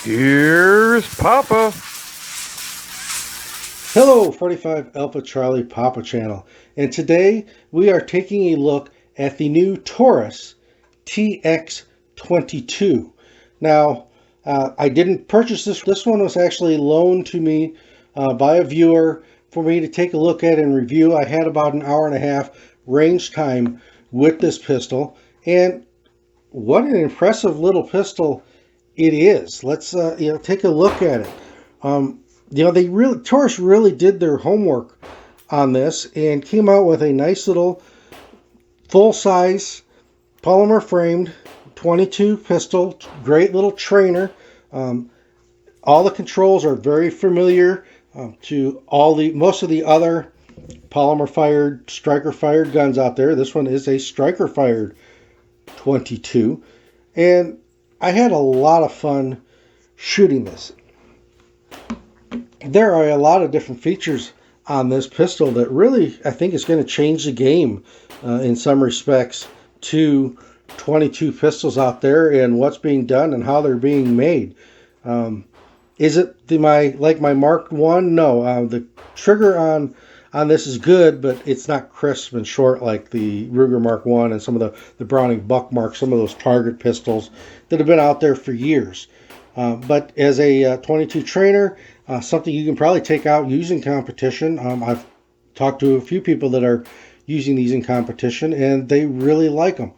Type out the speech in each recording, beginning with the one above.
Here's Papa. Hello, 45 Alpha Charlie Papa channel, and today we are taking a look at the new Taurus TX22. Now, I didn't purchase this. This one was actually loaned to me by a viewer for me to take a look at and review. I had about an hour and a half range time with this pistol, and what an impressive little pistol it is. Let's take a look at it. Taurus really did their homework on this and came out with a nice little full-size polymer framed 22 pistol. Great little trainer. All the controls are very familiar to most of the other polymer fired, striker fired guns out there. This one is a striker fired 22, and I had a lot of fun shooting this. There are a lot of different features on this pistol that really, I think, is going to change the game in some respects to 22 pistols out there and what's being done and how they're being made. Is it like my Mark 1? No, the trigger on this is good, but it's not crisp and short like the Ruger Mark 1 and some of the Browning Buck Mark, some of those target pistols that have been out there for years. But as a 22 trainer, something you can probably take out using competition. I've talked to a few people that are using these in competition, and they really like them.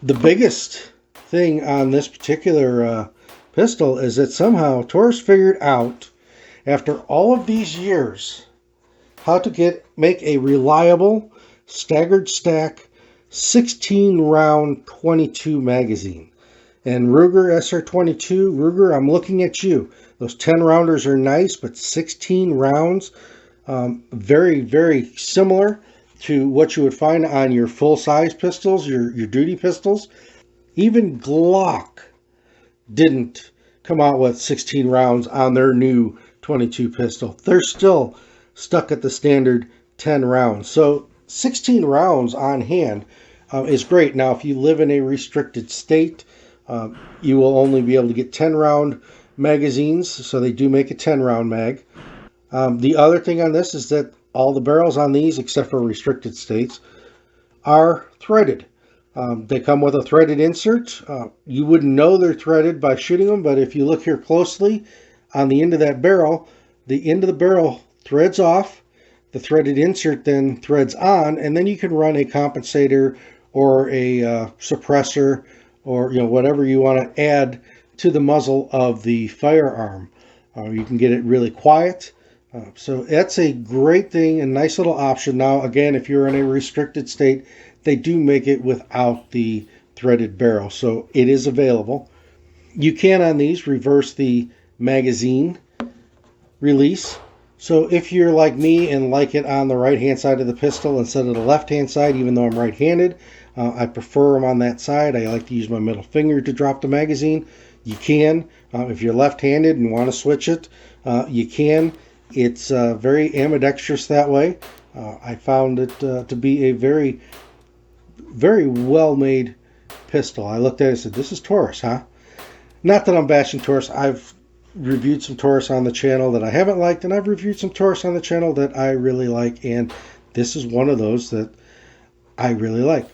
The biggest thing on this particular pistol is that somehow Taurus figured out, after all of these years, how to make a reliable staggered stack 16 round 22 magazine. And Ruger SR22, Ruger, I'm looking at you. Those 10 rounders are nice, but 16 rounds, very, very similar to what you would find on your full-size pistols, your duty pistols. Even Glock didn't come out with 16 rounds on their new 22 pistol. They're still stuck at the standard 10 rounds. So 16 rounds on hand is great. Now, if you live in a restricted state, you will only be able to get 10 round magazines, so they do make a 10 round mag. The other thing on this is that all the barrels on these, except for restricted states, are threaded. They come with a threaded insert. You wouldn't know they're threaded by shooting them, but if you look here closely on the end of that barrel, the end of the barrel threads off, the threaded insert then threads on, and then you can run a compensator or a suppressor or whatever you want to add to the muzzle of the firearm. You can get it really quiet. So that's a great thing, a nice little option. Now, again, if you're in a restricted state, they do make it without the threaded barrel, so it is available. You can, on these, reverse the magazine release. So if you're like me and like it on the right-hand side of the pistol instead of the left-hand side, even though I'm right-handed, I prefer them on that side. I like to use my middle finger to drop the magazine. You can. If you're left-handed and want to switch it, you can. It's very ambidextrous that way. I found it to be a very, very well-made pistol. I looked at it and said, this is Taurus, huh? Not that I'm bashing Taurus. I've reviewed some Taurus on the channel that I haven't liked, and I've reviewed some Taurus on the channel that I really like, and this is one of those that I really like.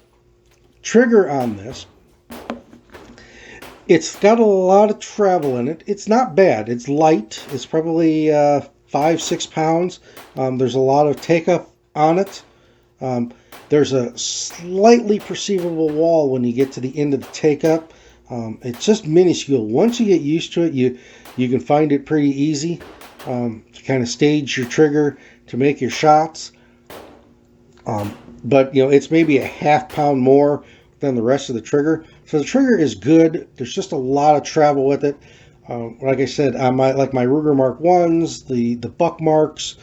Trigger on this, it's got a lot of travel in it. It's not bad. It's light. It's probably 5-6 pounds. There's a lot of take up on it. There's a slightly perceivable wall when you get to the end of the take up. It's just minuscule. Once you get used to it, you can find it pretty easy to kind of stage your trigger to make your shots. But it's maybe a half pound more than the rest of the trigger. So the trigger is good. There's just a lot of travel with it. Like I said, my Ruger Mark 1s, the Buck Marks,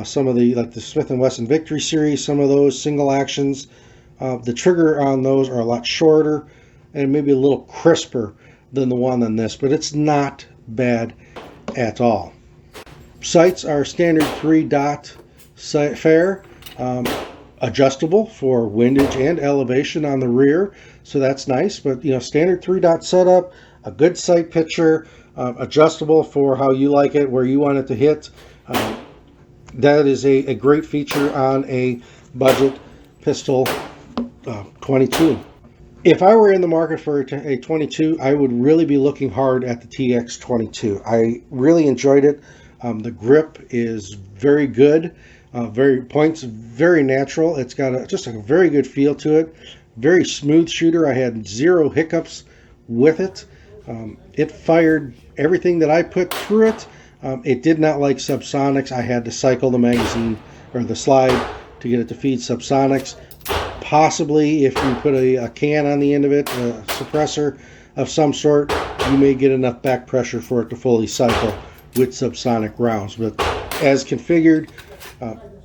some of the Smith & Wesson Victory Series, some of those single actions. The trigger on those are a lot shorter and maybe a little crisper than the one on this, but it's not bad at all. Sights are standard 3-dot fair. Adjustable for windage and elevation on the rear, so that's nice. But standard 3-dot setup, a good sight picture, adjustable for how you like it, where you want it to hit. That is a great feature on a budget pistol 22. If I were in the market for a 22, I would really be looking hard at the TX22. I really enjoyed it. The grip is very good. Points very natural. It's got just a very good feel to it. Very smooth shooter. I had 0 hiccups with it. It fired everything that I put through it. It did not like subsonics. I had to cycle the magazine or the slide to get it to feed subsonics. Possibly, if you put a can on the end of it, a suppressor of some sort, you may get enough back pressure for it to fully cycle with subsonic rounds. But as configured,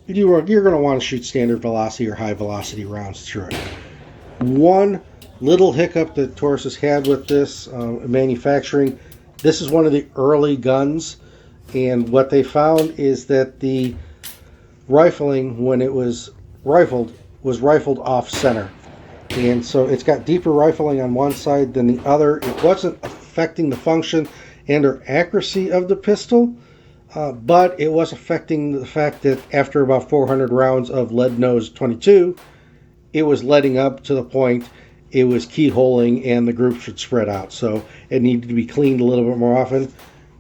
you're going to want to shoot standard velocity or high velocity rounds through it. One little hiccup that Taurus has had with this manufacturing, this is one of the early guns, and what they found is that the rifling, when it was rifled off center, and so it's got deeper rifling on one side than the other. It wasn't affecting the function and or accuracy of the pistol, but it was affecting the fact that after about 400 rounds of lead nose 22, it was letting up to the point it was keyholing and the group should spread out, so it needed to be cleaned a little bit more often.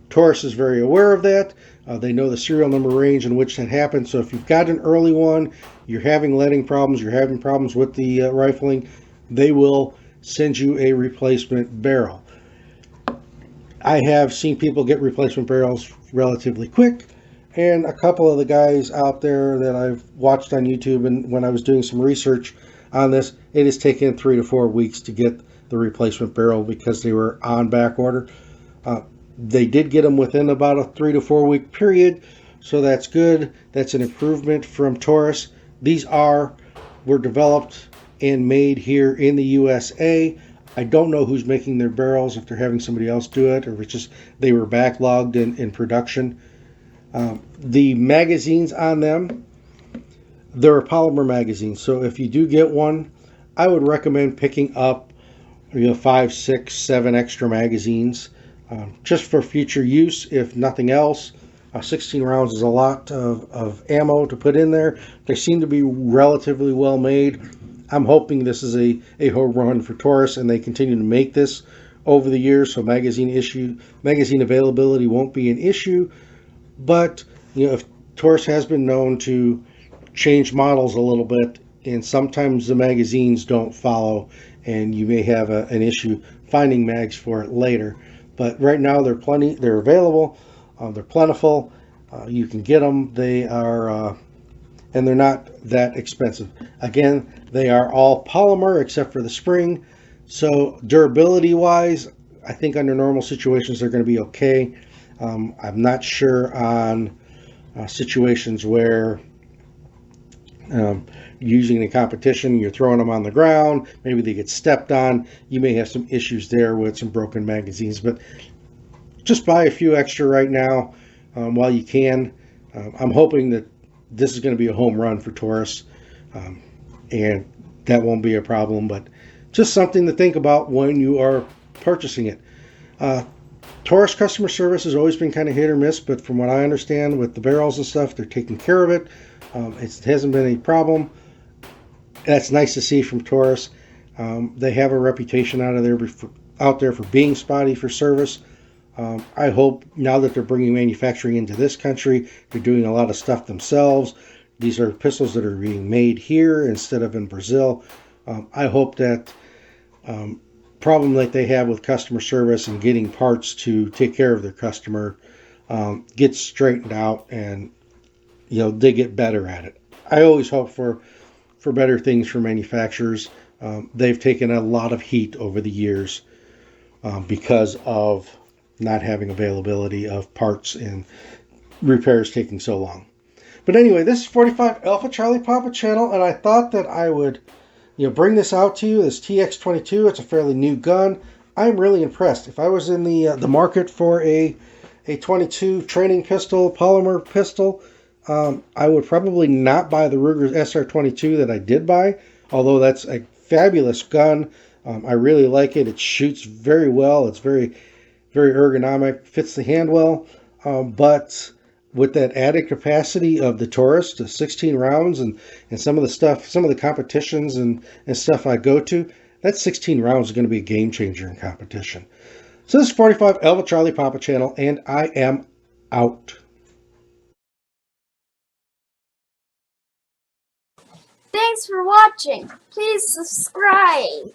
Taurus is very aware of that. They know the serial number range in which that happened. So if you've got an early one, you're having leading problems, you're having problems with the rifling, they will send you a replacement barrel. I have seen people get replacement barrels relatively quick, and a couple of the guys out there that I've watched on YouTube, and when I was doing some research on this, it has taken 3 to 4 weeks to get the replacement barrel because they were on back order. They did get them within about a 3 to 4 week period, so that's good. That's an improvement from Taurus. These were developed and made here in the USA. I don't know who's making their barrels, if they're having somebody else do it, or if it's just they were backlogged in production. The magazines on them, they're polymer magazines, so if you do get one, I would recommend picking up 5, 6, 7 extra magazines. Just for future use, if nothing else. 16 rounds is a lot of ammo to put in there. They seem to be relatively well made. I'm hoping this is a home run for Taurus, and they continue to make this over the years, so magazine availability won't be an issue. But if Taurus has been known to change models a little bit, and sometimes the magazines don't follow, and you may have an issue finding mags for it later. But right now they're available, they're plentiful, you can get them, they are, and they're not that expensive. Again, they are all polymer except for the spring, so durability wise, I think under normal situations they're going to be okay. I'm not sure on situations where using in competition, you're throwing them on the ground, maybe they get stepped on, you may have some issues there with some broken magazines, but just buy a few extra right now while you can. I'm hoping that this is going to be a home run for Taurus, and that won't be a problem, but just something to think about when you are purchasing it. Taurus customer service has always been kind of hit or miss, but from what I understand with the barrels and stuff, they're taking care of it. It hasn't been any problem. That's nice to see from Taurus. They have a reputation out there for being spotty for service. I hope now that they're bringing manufacturing into this country, they're doing a lot of stuff themselves. These are pistols that are being made here instead of in Brazil. I hope that problem that they have with customer service and getting parts to take care of their customer gets straightened out, and they get better at it. I always hope for better things for manufacturers. They've taken a lot of heat over the years because of not having availability of parts and repairs taking so long. But anyway, this is 45 Alpha Charlie Papa channel, and I thought that I would bring this out to you. This TX22, it's a fairly new gun. I'm really impressed. If I was in the market for a 22 training pistol, polymer pistol, I would probably not buy the Ruger SR22 that I did buy, although that's a fabulous gun. I really like it. It shoots very well. It's very very ergonomic, fits the hand well, but with that added capacity of the Taurus to 16 rounds and some of the stuff, some of the competitions and stuff I go to, that 16 rounds is going to be a game changer in competition. So this is 45 Alpha Charlie Papa channel, and I am out. Thanks for watching. Please subscribe.